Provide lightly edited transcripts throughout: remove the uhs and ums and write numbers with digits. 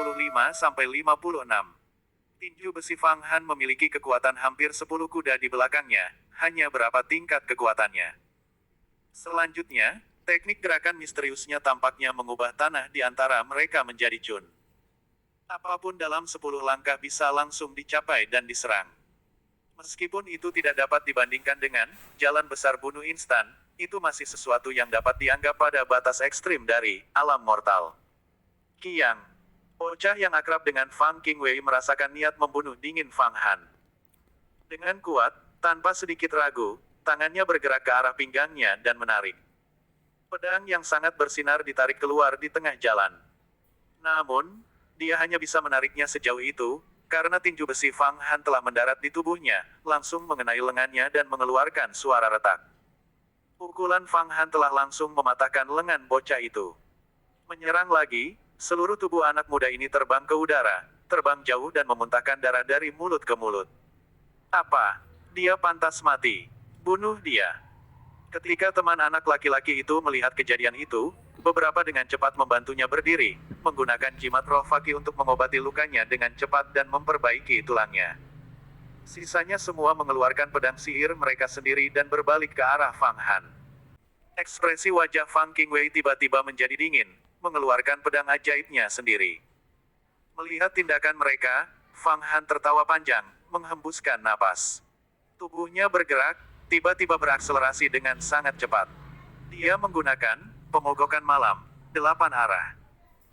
55-56. Tinju besi Fang Han memiliki kekuatan hampir 10 kuda di belakangnya, hanya berapa tingkat kekuatannya. Selanjutnya, teknik gerakan misteriusnya tampaknya mengubah tanah di antara mereka menjadi cun. Apapun dalam 10 langkah bisa langsung dicapai dan diserang. Meskipun itu tidak dapat dibandingkan dengan jalan besar bunuh instan, itu masih sesuatu yang dapat dianggap pada batas ekstrim dari alam mortal. Qiang, bocah yang akrab dengan Fang Qingwei merasakan niat membunuh dingin Fang Han. Dengan kuat, tanpa sedikit ragu, tangannya bergerak ke arah pinggangnya dan menarik. Pedang yang sangat bersinar ditarik keluar di tengah jalan. Namun, dia hanya bisa menariknya sejauh itu, karena tinju besi Fang Han telah mendarat di tubuhnya, langsung mengenai lengannya dan mengeluarkan suara retak. Pukulan Fang Han telah langsung mematahkan lengan bocah itu. Menyerang lagi, seluruh tubuh anak muda ini terbang ke udara, terbang jauh dan memuntahkan darah dari mulut ke mulut. Apa? Dia pantas mati. Bunuh dia. Ketika teman anak laki-laki itu melihat kejadian itu, beberapa dengan cepat membantunya berdiri, menggunakan jimat roh Faki untuk mengobati lukanya dengan cepat dan memperbaiki tulangnya. Sisanya semua mengeluarkan pedang sihir mereka sendiri dan berbalik ke arah Fang Han. Ekspresi wajah Fang Qingwei tiba-tiba menjadi dingin, mengeluarkan pedang ajaibnya sendiri. Melihat tindakan mereka, Fang Han tertawa panjang, menghembuskan napas. Tubuhnya bergerak, tiba-tiba berakselerasi dengan sangat cepat. Dia menggunakan pemogokan malam, 8 arah.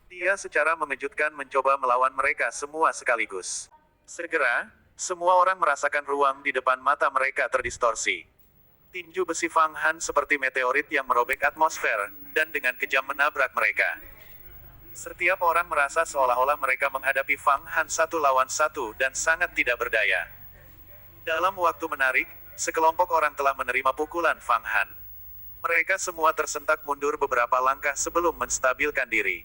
Dia secara mengejutkan mencoba melawan mereka semua sekaligus. Segera, semua orang merasakan ruang di depan mata mereka terdistorsi. Tinju besi Fang Han seperti meteorit yang merobek atmosfer, dan dengan kejam menabrak mereka. Setiap orang merasa seolah-olah mereka menghadapi Fang Han 1 lawan 1 dan sangat tidak berdaya. Dalam waktu menarik, sekelompok orang telah menerima pukulan Fang Han. Mereka semua tersentak mundur beberapa langkah sebelum menstabilkan diri.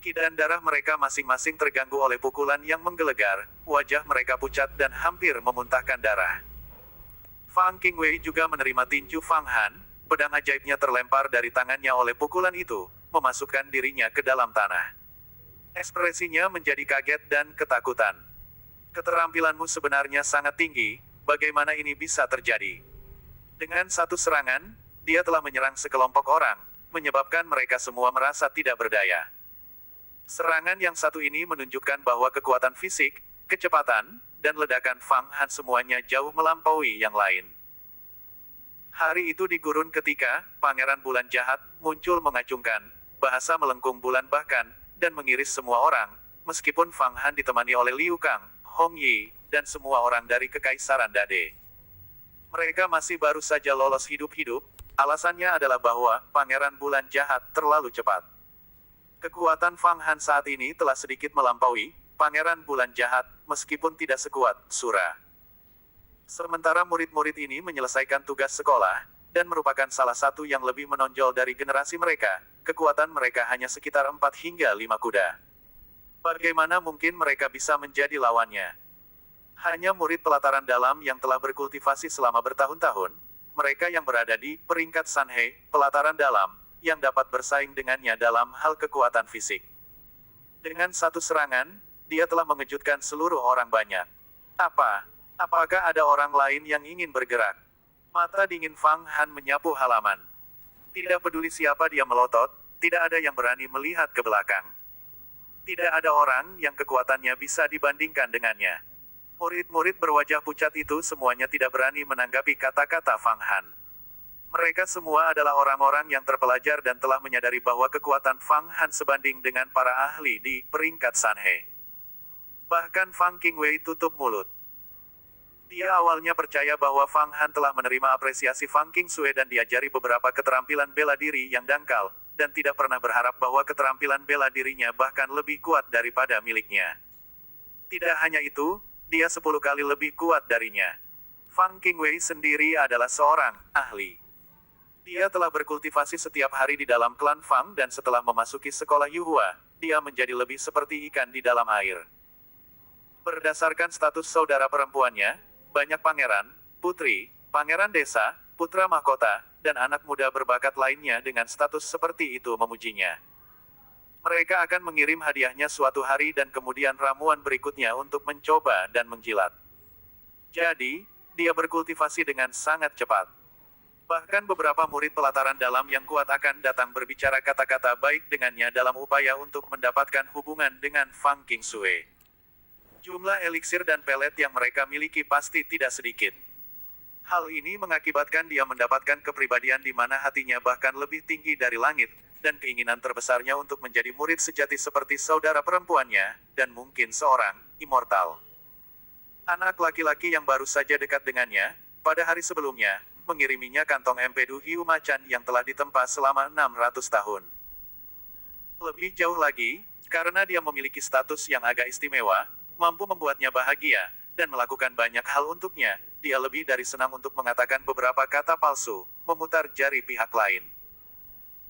Ki dan darah mereka masing-masing terganggu oleh pukulan yang menggelegar, wajah mereka pucat dan hampir memuntahkan darah. Fang Qingwei juga menerima tinju Fang Han, pedang ajaibnya terlempar dari tangannya oleh pukulan itu, memasukkan dirinya ke dalam tanah. Ekspresinya menjadi kaget dan ketakutan. Keterampilanmu sebenarnya sangat tinggi, bagaimana ini bisa terjadi? Dengan satu serangan, dia telah menyerang sekelompok orang, menyebabkan mereka semua merasa tidak berdaya. Serangan yang satu ini menunjukkan bahwa kekuatan fisik, kecepatan, dan ledakan Fang Han semuanya jauh melampaui yang lain. Hari itu di gurun ketika Pangeran Bulan Jahat muncul mengacungkan bahasa melengkung bulan bahkan, dan mengiris semua orang, meskipun Fang Han ditemani oleh Liu Kang, Hong Yi, dan semua orang dari Kekaisaran Dade. Mereka masih baru saja lolos hidup-hidup, alasannya adalah bahwa Pangeran Bulan Jahat terlalu cepat. Kekuatan Fang Han saat ini telah sedikit melampaui Pangeran Bulan Jahat, meskipun tidak sekuat Sura. Sementara murid-murid ini menyelesaikan tugas sekolah, dan merupakan salah satu yang lebih menonjol dari generasi mereka, kekuatan mereka hanya sekitar 4 hingga 5 kuda. Bagaimana mungkin mereka bisa menjadi lawannya? Hanya murid pelataran dalam yang telah berkultivasi selama bertahun-tahun, mereka yang berada di peringkat Sanhe, pelataran dalam, yang dapat bersaing dengannya dalam hal kekuatan fisik. Dengan satu serangan, dia telah mengejutkan seluruh orang banyak. Apakah ada orang lain yang ingin bergerak? Mata dingin Fang Han menyapu halaman. Tidak peduli siapa dia melotot, tidak ada yang berani melihat ke belakang. Tidak ada orang yang kekuatannya bisa dibandingkan dengannya. Murid-murid berwajah pucat itu semuanya tidak berani menanggapi kata-kata Fang Han. Mereka semua adalah orang-orang yang terpelajar dan telah menyadari bahwa kekuatan Fang Han sebanding dengan para ahli di peringkat Sanhe. Bahkan Fang Qingwei tutup mulut. Dia awalnya percaya bahwa Fang Han telah menerima apresiasi Fang Qingsue dan diajari beberapa keterampilan bela diri yang dangkal, dan tidak pernah berharap bahwa keterampilan bela dirinya bahkan lebih kuat daripada miliknya. Tidak hanya itu, dia 10 kali lebih kuat darinya. Fang Qingwei sendiri adalah seorang ahli. Dia telah berkultivasi setiap hari di dalam klan Fang dan setelah memasuki sekolah Yuhua, dia menjadi lebih seperti ikan di dalam air. Berdasarkan status saudara perempuannya, banyak pangeran, putri, pangeran desa, putra mahkota, dan anak muda berbakat lainnya dengan status seperti itu memujinya. Mereka akan mengirim hadiahnya suatu hari dan kemudian ramuan berikutnya untuk mencoba dan menjilat. Jadi, dia berkultivasi dengan sangat cepat. Bahkan beberapa murid pelataran dalam yang kuat akan datang berbicara kata-kata baik dengannya dalam upaya untuk mendapatkan hubungan dengan Fang Qingsui. Jumlah eliksir dan pelet yang mereka miliki pasti tidak sedikit. Hal ini mengakibatkan dia mendapatkan kepribadian di mana hatinya bahkan lebih tinggi dari langit, dan keinginan terbesarnya untuk menjadi murid sejati seperti saudara perempuannya, dan mungkin seorang immortal. Anak laki-laki yang baru saja dekat dengannya, pada hari sebelumnya, mengiriminya kantong empedu hiu macan yang telah ditempa selama 600 tahun. Lebih jauh lagi, karena dia memiliki status yang agak istimewa, mampu membuatnya bahagia, dan melakukan banyak hal untuknya, dia lebih dari senang untuk mengatakan beberapa kata palsu, memutar jari pihak lain.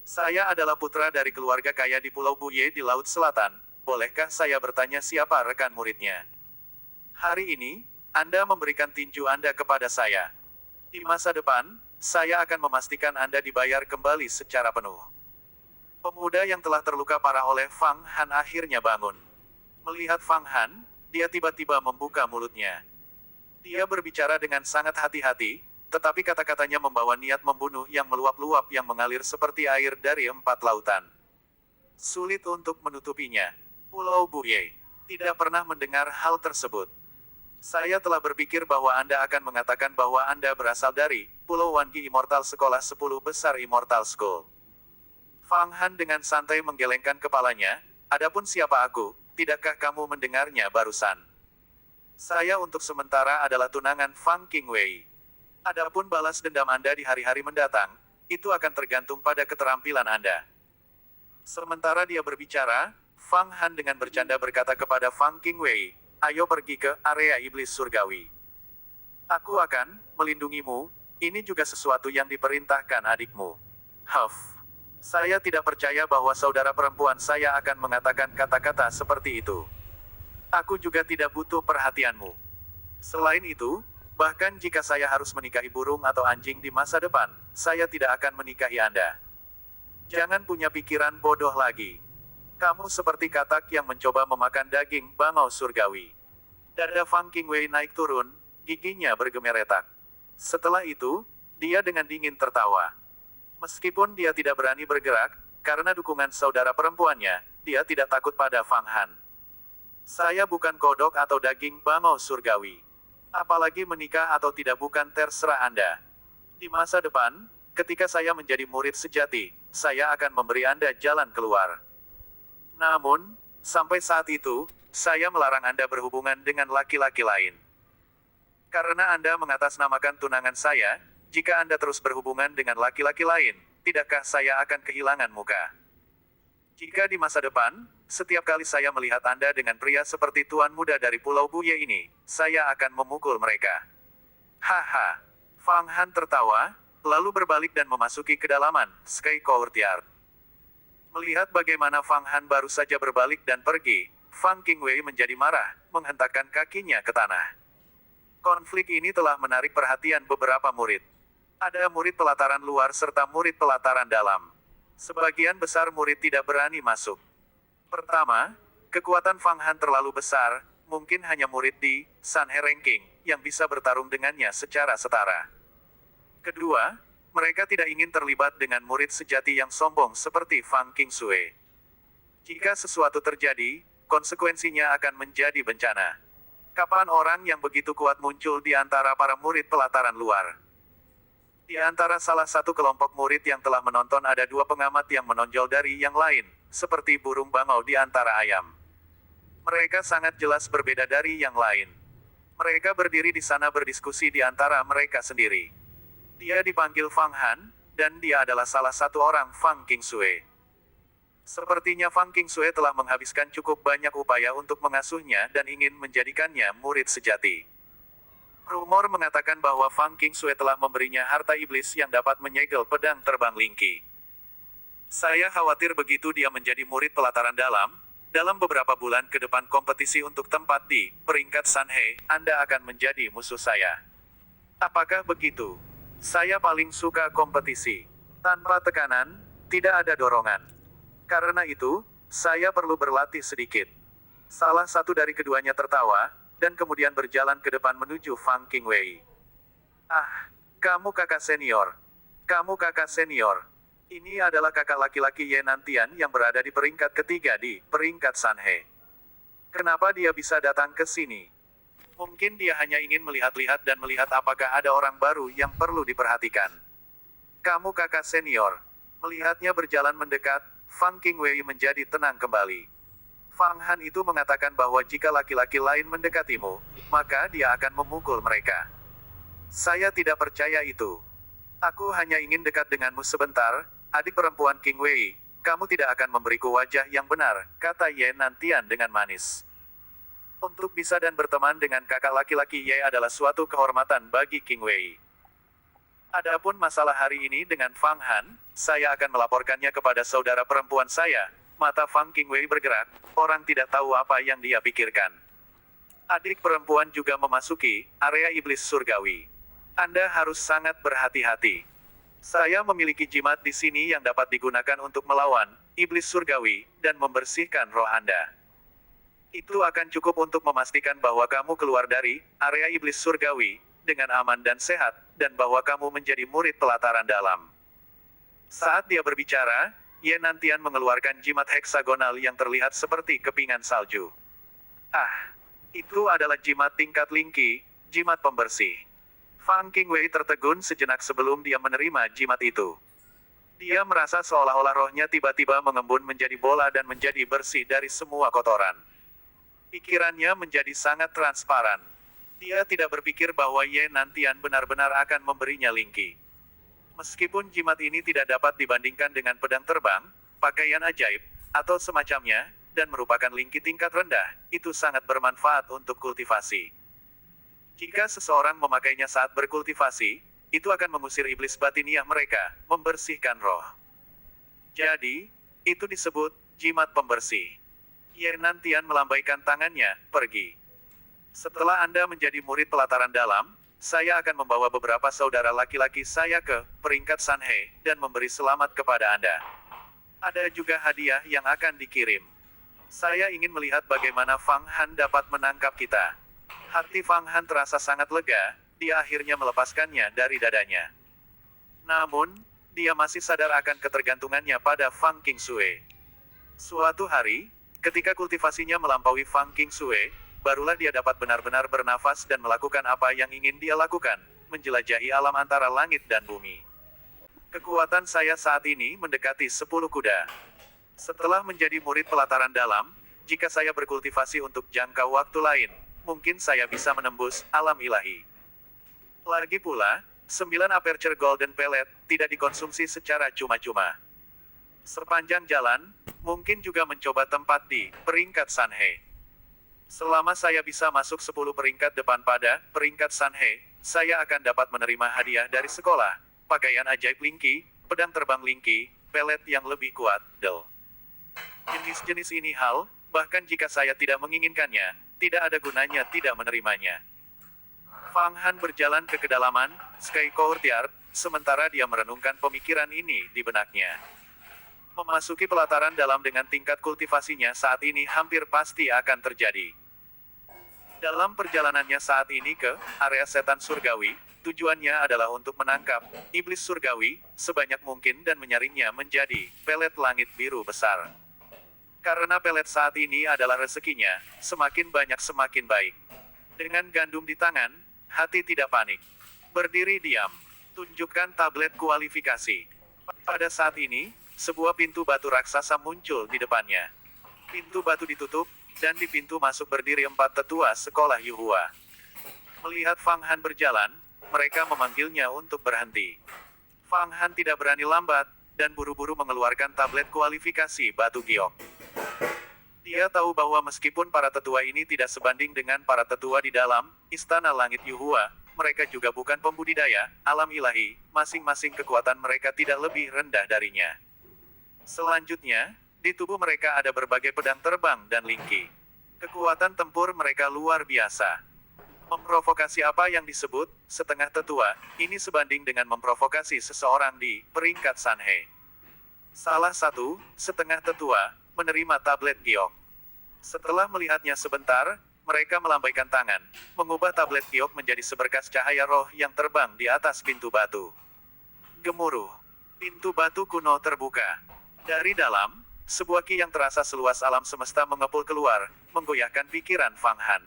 Saya adalah putra dari keluarga kaya di Pulau Buye di Laut Selatan, bolehkah saya bertanya siapa rekan muridnya? Hari ini, Anda memberikan tinju Anda kepada saya. Di masa depan, saya akan memastikan Anda dibayar kembali secara penuh. Pemuda yang telah terluka parah oleh Fang Han akhirnya bangun. Melihat Fang Han, dia tiba-tiba membuka mulutnya. Dia berbicara dengan sangat hati-hati, tetapi kata-katanya membawa niat membunuh yang meluap-luap yang mengalir seperti air dari 4 lautan. Sulit untuk menutupinya. Pulau Buye tidak pernah mendengar hal tersebut. Saya telah berpikir bahwa Anda akan mengatakan bahwa Anda berasal dari Pulau Wangi Immortal Sekolah 10 Besar Immortal School. Fang Han dengan santai menggelengkan kepalanya, adapun siapa aku, tidakkah kamu mendengarnya barusan? Saya untuk sementara adalah tunangan Fang Qingwei. Adapun balas dendam Anda di hari-hari mendatang, itu akan tergantung pada keterampilan Anda. Sementara dia berbicara, Fang Han dengan bercanda berkata kepada Fang Qingwei, ayo pergi ke area iblis surgawi. Aku akan melindungimu, ini juga sesuatu yang diperintahkan adikmu. Huff. Saya tidak percaya bahwa saudara perempuan saya akan mengatakan kata-kata seperti itu. Aku juga tidak butuh perhatianmu. Selain itu, bahkan jika saya harus menikahi burung atau anjing di masa depan, saya tidak akan menikahi Anda. Jangan punya pikiran bodoh lagi. Kamu seperti katak yang mencoba memakan daging bangau surgawi. Dada Fang Qingwei naik turun, giginya bergemeretak. Setelah itu, dia dengan dingin tertawa. Meskipun dia tidak berani bergerak, karena dukungan saudara perempuannya, dia tidak takut pada Fang Han. Saya bukan kodok atau daging bangau surgawi. Apalagi menikah atau tidak bukan terserah Anda. Di masa depan, ketika saya menjadi murid sejati, saya akan memberi Anda jalan keluar. Namun, sampai saat itu, saya melarang Anda berhubungan dengan laki-laki lain. Karena Anda mengatasnamakan tunangan saya, jika Anda terus berhubungan dengan laki-laki lain, tidakkah saya akan kehilangan muka? Jika di masa depan, setiap kali saya melihat Anda dengan pria seperti tuan muda dari Pulau Buye ini, saya akan memukul mereka. Haha. Fang Han tertawa, lalu berbalik dan memasuki kedalaman Sky Courtyard. Melihat bagaimana Fang Han baru saja berbalik dan pergi, Fang Qingwei menjadi marah, menghentakkan kakinya ke tanah. Konflik ini telah menarik perhatian beberapa murid. Ada murid pelataran luar serta murid pelataran dalam. Sebagian besar murid tidak berani masuk. Pertama, kekuatan Fang Han terlalu besar, mungkin hanya murid di Sanhe Ranking yang bisa bertarung dengannya secara setara. Kedua, mereka tidak ingin terlibat dengan murid sejati yang sombong seperti Fang Qingsui. Jika sesuatu terjadi, konsekuensinya akan menjadi bencana. Kapan orang yang begitu kuat muncul di antara para murid pelataran luar? Di antara salah satu kelompok murid yang telah menonton ada 2 pengamat yang menonjol dari yang lain, seperti burung bangau di antara ayam. Mereka sangat jelas berbeda dari yang lain. Mereka berdiri di sana berdiskusi di antara mereka sendiri. Dia dipanggil Fang Han, dan dia adalah salah satu orang Fang Qingsui. Sepertinya Fang Qingsui telah menghabiskan cukup banyak upaya untuk mengasuhnya dan ingin menjadikannya murid sejati. Rumor mengatakan bahwa Fang Qingsui telah memberinya harta iblis yang dapat menyegel pedang terbang Lingqi. Saya khawatir begitu dia menjadi murid pelataran dalam beberapa bulan ke depan kompetisi untuk tempat di peringkat Sanhe, Anda akan menjadi musuh saya. Apakah begitu? Saya paling suka kompetisi. Tanpa tekanan, tidak ada dorongan. Karena itu, Saya perlu berlatih sedikit. Salah satu dari keduanya tertawa, dan kemudian berjalan ke depan menuju Fang Qingwei. Ah, kamu kakak senior. Kamu kakak senior. Ini adalah kakak laki-laki Ye Nantian yang berada di peringkat ketiga di peringkat Sanhe. Kenapa dia bisa datang ke sini? Mungkin dia hanya ingin melihat-lihat dan melihat apakah ada orang baru yang perlu diperhatikan. Kamu kakak senior. Melihatnya berjalan mendekat, Fang Qingwei menjadi tenang kembali. Fang Han itu mengatakan bahwa jika laki-laki lain mendekatimu, maka dia akan memukul mereka. Saya tidak percaya itu. Aku hanya ingin dekat denganmu sebentar, adik perempuan Qingwei. Kamu tidak akan memberiku wajah yang benar, kata Ye Nantian dengan manis. Untuk bisa dan berteman dengan kakak laki-laki Ye adalah suatu kehormatan bagi Qingwei. Adapun masalah hari ini dengan Fang Han, saya akan melaporkannya kepada saudara perempuan saya. Mata Fang Qingwei bergerak, orang tidak tahu apa yang dia pikirkan. Adik perempuan juga memasuki area iblis surgawi. Anda harus sangat berhati-hati. Saya memiliki jimat di sini yang dapat digunakan untuk melawan iblis surgawi dan membersihkan roh Anda. Itu akan cukup untuk memastikan bahwa kamu keluar dari area iblis surgawi dengan aman dan sehat, dan bahwa kamu menjadi murid pelataran dalam. Saat dia berbicara, Ye Nantian mengeluarkan jimat heksagonal yang terlihat seperti kepingan salju. Ah, itu adalah jimat tingkat Lingqi, jimat pembersih. Fang Qingwei tertegun sejenak sebelum dia menerima jimat itu. Dia merasa seolah-olah rohnya tiba-tiba mengembun menjadi bola dan menjadi bersih dari semua kotoran. Pikirannya menjadi sangat transparan. Dia tidak berpikir bahwa Ye Nantian benar-benar akan memberinya Lingqi. Meskipun jimat ini tidak dapat dibandingkan dengan pedang terbang, pakaian ajaib, atau semacamnya, dan merupakan Lingqi tingkat rendah, itu sangat bermanfaat untuk kultivasi. Jika seseorang memakainya saat berkultivasi, itu akan mengusir iblis batiniah mereka, membersihkan roh. Jadi, itu disebut jimat pembersih. Ye Nantian melambaikan tangannya, pergi. Setelah Anda menjadi murid pelataran dalam, saya akan membawa beberapa saudara laki-laki saya ke peringkat Sanhe, dan memberi selamat kepada Anda. Ada juga hadiah yang akan dikirim. Saya ingin melihat bagaimana Fang Han dapat menangkap kita. Hati Fang Han terasa sangat lega, dia akhirnya melepaskannya dari dadanya. Namun, dia masih sadar akan ketergantungannya pada Fang Qingsue. Suatu hari, ketika kultivasinya melampaui Fang Qingsue, barulah dia dapat benar-benar bernafas dan melakukan apa yang ingin dia lakukan, menjelajahi alam antara langit dan bumi. Kekuatan saya saat ini mendekati 10 kuda. Setelah menjadi murid pelataran dalam, jika saya berkultivasi untuk jangka waktu lain, mungkin saya bisa menembus alam ilahi. Lagi pula, 9 aperture golden pellet tidak dikonsumsi secara cuma-cuma. Sepanjang jalan, mungkin juga mencoba tempat di peringkat Sanhe. Selama saya bisa masuk 10 peringkat depan pada peringkat Sanhe, saya akan dapat menerima hadiah dari sekolah, pakaian ajaib Lingqi, pedang terbang Lingqi, pelet yang lebih kuat, del. Jenis-jenis ini hal, bahkan jika saya tidak menginginkannya, tidak ada gunanya tidak menerimanya. Fang Han berjalan ke kedalaman Sky Courtyard, sementara dia merenungkan pemikiran ini di benaknya. Memasuki pelataran dalam dengan tingkat kultivasinya saat ini hampir pasti akan terjadi. Dalam perjalanannya saat ini ke area setan surgawi, tujuannya adalah untuk menangkap iblis surgawi sebanyak mungkin dan menyaringnya menjadi pelet langit biru besar. Karena pelet saat ini adalah rezekinya, semakin banyak semakin baik. Dengan gandum di tangan, hati tidak panik. Berdiri diam. Tunjukkan tablet kualifikasi. Pada saat ini, sebuah pintu batu raksasa muncul di depannya. Pintu batu ditutup, dan di pintu masuk berdiri 4 tetua sekolah Yuhua. Melihat Fang Han berjalan, mereka memanggilnya untuk berhenti. Fang Han tidak berani lambat, dan buru-buru mengeluarkan tablet kualifikasi batu giok. Dia tahu bahwa meskipun para tetua ini tidak sebanding dengan para tetua di dalam Istana Langit Yuhua, mereka juga bukan pembudidaya alam ilahi, masing-masing kekuatan mereka tidak lebih rendah darinya. Selanjutnya, di tubuh mereka ada berbagai pedang terbang dan Lingqi. Kekuatan tempur mereka luar biasa. Memprovokasi apa yang disebut setengah tetua, ini sebanding dengan memprovokasi seseorang di peringkat Sanhe. Salah satu setengah tetua menerima tablet giok. Setelah melihatnya sebentar, mereka melambaikan tangan, mengubah tablet giok menjadi seberkas cahaya roh yang terbang di atas pintu batu. Gemuruh. Pintu batu kuno terbuka. Dari dalam, sebuah ki yang terasa seluas alam semesta mengepul keluar, menggoyahkan pikiran Fang Han.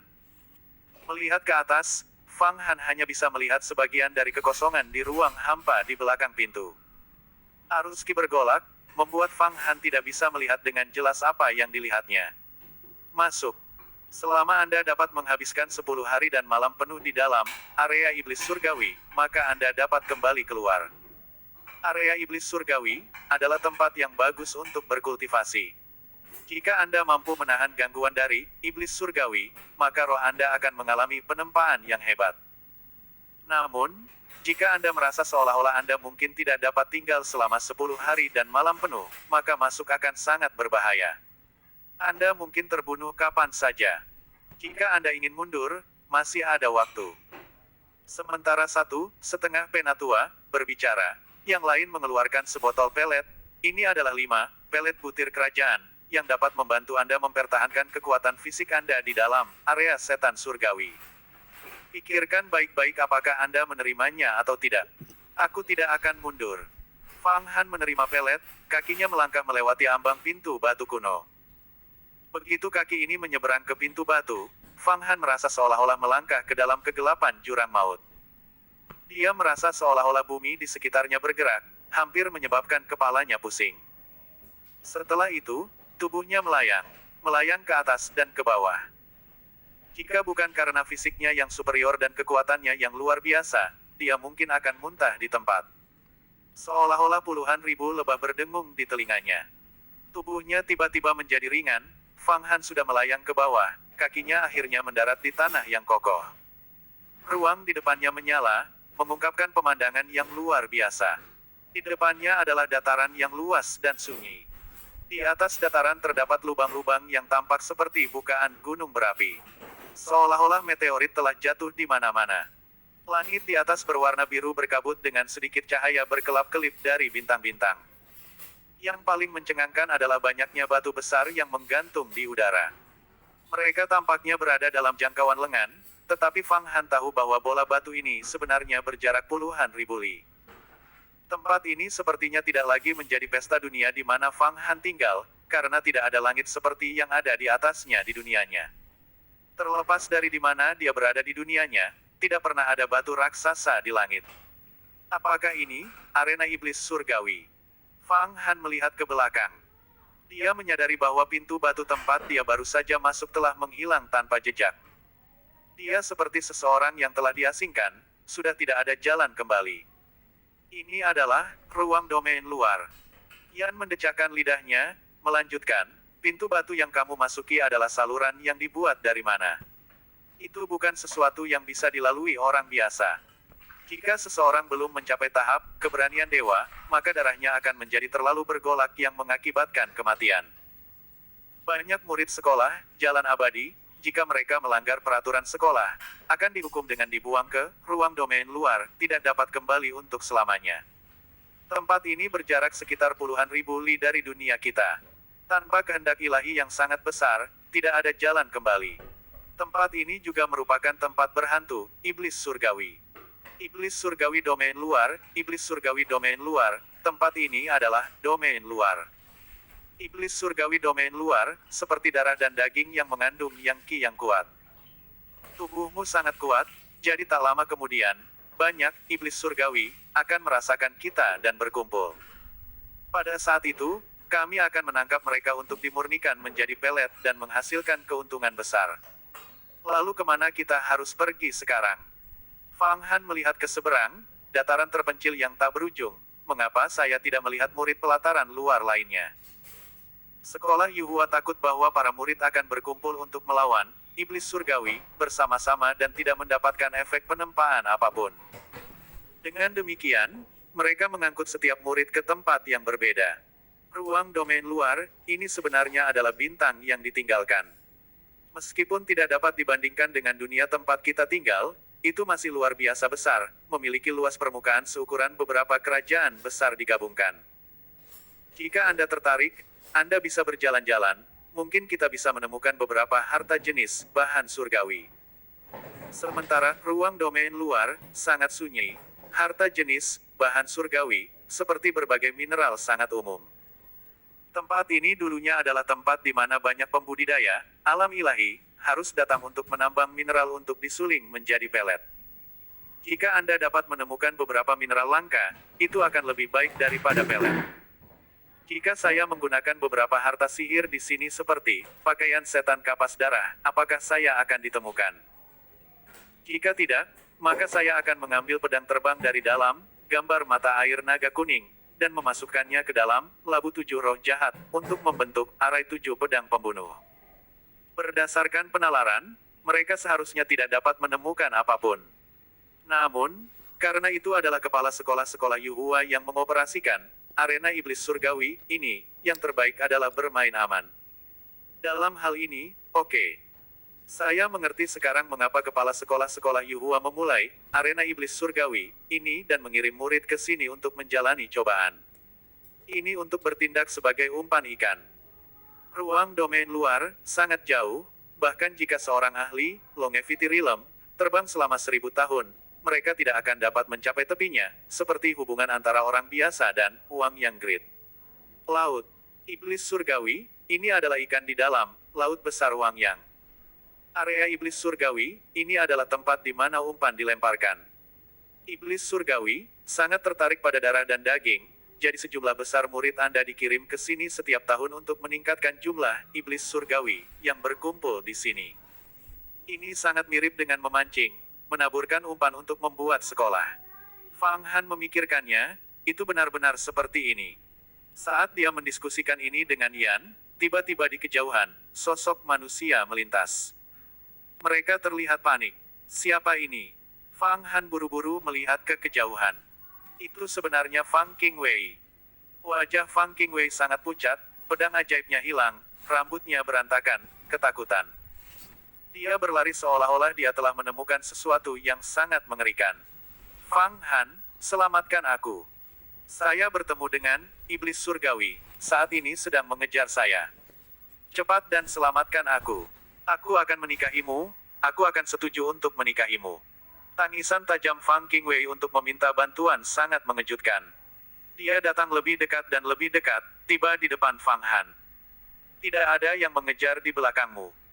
Melihat ke atas, Fang Han hanya bisa melihat sebagian dari kekosongan di ruang hampa di belakang pintu. Arus ki bergolak, membuat Fang Han tidak bisa melihat dengan jelas apa yang dilihatnya. Masuk. Selama Anda dapat menghabiskan 10 hari dan malam penuh di dalam area iblis surgawi, maka Anda dapat kembali keluar. Area iblis surgawi adalah tempat yang bagus untuk berkultivasi. Jika Anda mampu menahan gangguan dari iblis surgawi, maka roh Anda akan mengalami penempaan yang hebat. Namun, jika Anda merasa seolah-olah Anda mungkin tidak dapat tinggal selama 10 hari dan malam penuh, maka masuk akan sangat berbahaya. Anda mungkin terbunuh kapan saja. Jika Anda ingin mundur, masih ada waktu. Sementara setengah penatua berbicara, yang lain mengeluarkan sebotol pelet. Ini adalah 5 pelet butir kerajaan, yang dapat membantu Anda mempertahankan kekuatan fisik Anda di dalam area setan surgawi. Pikirkan baik-baik apakah Anda menerimanya atau tidak. Aku tidak akan mundur. Fang Han menerima pelet, kakinya melangkah melewati ambang pintu batu kuno. Begitu kaki ini menyeberang ke pintu batu, Fang Han merasa seolah-olah melangkah ke dalam kegelapan jurang maut. Dia merasa seolah-olah bumi di sekitarnya bergerak, hampir menyebabkan kepalanya pusing. Setelah itu, tubuhnya melayang ke atas dan ke bawah. Jika bukan karena fisiknya yang superior dan kekuatannya yang luar biasa, dia mungkin akan muntah di tempat. Seolah-olah puluhan ribu lebah berdengung di telinganya. Tubuhnya tiba-tiba menjadi ringan, Fang Han sudah melayang ke bawah, kakinya akhirnya mendarat di tanah yang kokoh. Ruang di depannya menyala, mengungkapkan pemandangan yang luar biasa. Di depannya adalah dataran yang luas dan sunyi. Di atas dataran terdapat lubang-lubang yang tampak seperti bukaan gunung berapi. Seolah-olah meteorit telah jatuh di mana-mana. Langit di atas berwarna biru berkabut dengan sedikit cahaya berkelap-kelip dari bintang-bintang. Yang paling mencengangkan adalah banyaknya batu besar yang menggantung di udara. Mereka tampaknya berada dalam jangkauan lengan, tetapi Fang Han tahu bahwa bola batu ini sebenarnya berjarak puluhan ribu li. Tempat ini sepertinya tidak lagi menjadi pesta dunia di mana Fang Han tinggal, karena tidak ada langit seperti yang ada di atasnya di dunianya. Terlepas dari di mana dia berada di dunianya, tidak pernah ada batu raksasa di langit. Apakah ini arena iblis surgawi? Fang Han melihat ke belakang. Dia menyadari bahwa pintu batu tempat dia baru saja masuk telah menghilang tanpa jejak. Dia seperti seseorang yang telah diasingkan, sudah tidak ada jalan kembali. Ini adalah ruang domain luar. Yan mendecakkan lidahnya, melanjutkan, pintu batu yang kamu masuki adalah saluran yang dibuat dari mana. Itu bukan sesuatu yang bisa dilalui orang biasa. Jika seseorang belum mencapai tahap keberanian dewa, maka darahnya akan menjadi terlalu bergolak yang mengakibatkan kematian. Banyak murid sekolah, jalan abadi, jika mereka melanggar peraturan sekolah, akan dihukum dengan dibuang ke ruang domain luar, tidak dapat kembali untuk selamanya. Tempat ini berjarak sekitar puluhan ribu li dari dunia kita. Tanpa kehendak ilahi yang sangat besar, tidak ada jalan kembali. Tempat ini juga merupakan tempat berhantu, iblis surgawi. Iblis surgawi domain luar, iblis surgawi domain luar, tempat ini adalah domain luar. Iblis surgawi domain luar, seperti darah dan daging yang mengandung yang ki yang kuat. Tubuhmu sangat kuat, jadi tak lama kemudian, banyak iblis surgawi akan merasakan kita dan berkumpul. Pada saat itu, kami akan menangkap mereka untuk dimurnikan menjadi pelet dan menghasilkan keuntungan besar. Lalu kemana kita harus pergi sekarang? Fang Han melihat ke seberang, dataran terpencil yang tak berujung. Mengapa saya tidak melihat murid pelataran luar lainnya? Sekolah Yuhua takut bahwa para murid akan berkumpul untuk melawan iblis surgawi bersama-sama dan tidak mendapatkan efek penempaan apapun. Dengan demikian, mereka mengangkut setiap murid ke tempat yang berbeda. Ruang domain luar, ini sebenarnya adalah bintang yang ditinggalkan. Meskipun tidak dapat dibandingkan dengan dunia tempat kita tinggal, itu masih luar biasa besar, memiliki luas permukaan seukuran beberapa kerajaan besar digabungkan. Jika Anda tertarik, Anda bisa berjalan-jalan, mungkin kita bisa menemukan beberapa harta jenis bahan surgawi. Sementara ruang domain luar sangat sunyi, harta jenis bahan surgawi seperti berbagai mineral sangat umum. Tempat ini dulunya adalah tempat di mana banyak pembudidaya alam ilahi harus datang untuk menambang mineral untuk disuling menjadi pelet. Jika Anda dapat menemukan beberapa mineral langka, itu akan lebih baik daripada pelet. Jika saya menggunakan beberapa harta sihir di sini seperti pakaian setan kapas darah, apakah saya akan ditemukan? Jika tidak, maka saya akan mengambil pedang terbang dari dalam gambar mata air naga kuning dan memasukkannya ke dalam labu 7 roh jahat untuk membentuk arai 7 pedang pembunuh. Berdasarkan penalaran, mereka seharusnya tidak dapat menemukan apapun. Namun, karena itu adalah kepala sekolah-sekolah Yuhua yang mengoperasikan arena iblis surgawi ini, yang terbaik adalah bermain aman. Dalam hal ini, oke. Saya mengerti sekarang mengapa kepala sekolah-sekolah Yuhua memulai arena iblis surgawi ini dan mengirim murid ke sini untuk menjalani cobaan. Ini untuk bertindak sebagai umpan ikan. Ruang domain luar sangat jauh, bahkan jika seorang ahli longevity realm terbang selama 1000 tahun, mereka tidak akan dapat mencapai tepinya, seperti hubungan antara orang biasa dan Wang Yang Great. Laut iblis surgawi ini adalah ikan di dalam laut besar Wang Yang. Area iblis surgawi ini adalah tempat di mana umpan dilemparkan. Iblis surgawi sangat tertarik pada darah dan daging, jadi sejumlah besar murid Anda dikirim ke sini setiap tahun untuk meningkatkan jumlah iblis surgawi yang berkumpul di sini. Ini sangat mirip dengan memancing, menaburkan umpan untuk membuat sekolah. Fang Han memikirkannya, itu benar-benar seperti ini. Saat dia mendiskusikan ini dengan Yan, tiba-tiba di kejauhan, sosok manusia melintas. Mereka terlihat panik. Siapa ini? Fang Han buru-buru melihat ke kejauhan. Itu sebenarnya Fang Qingwei. Wajah Fang Qingwei sangat pucat, pedang ajaibnya hilang, rambutnya berantakan, ketakutan. Dia berlari seolah-olah dia telah menemukan sesuatu yang sangat mengerikan. Fang Han, selamatkan aku. Saya bertemu dengan iblis surgawi, saat ini sedang mengejar saya. Cepat dan selamatkan aku. Aku akan menikahimu, aku akan setuju untuk menikahimu. Tangisan tajam Fang Qingwei untuk meminta bantuan sangat mengejutkan. Dia datang lebih dekat dan lebih dekat, tiba di depan Fang Han. Tidak ada yang mengejar di belakangmu.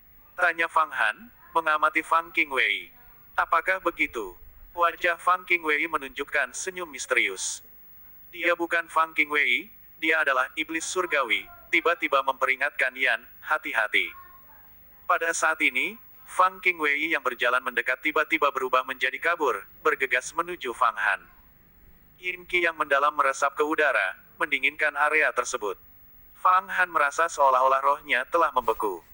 Tanya Fang Han, mengamati Fang Qingwei. Apakah begitu? Wajah Fang Qingwei menunjukkan senyum misterius. Dia bukan Fang Qingwei, dia adalah iblis surgawi, tiba-tiba memperingatkan Yan, hati-hati. Pada saat ini, Fang Qingwei yang berjalan mendekat tiba-tiba berubah menjadi kabur, bergegas menuju Fang Han. Yin Qi yang mendalam meresap ke udara, mendinginkan area tersebut. Fang Han merasa seolah-olah rohnya telah membeku.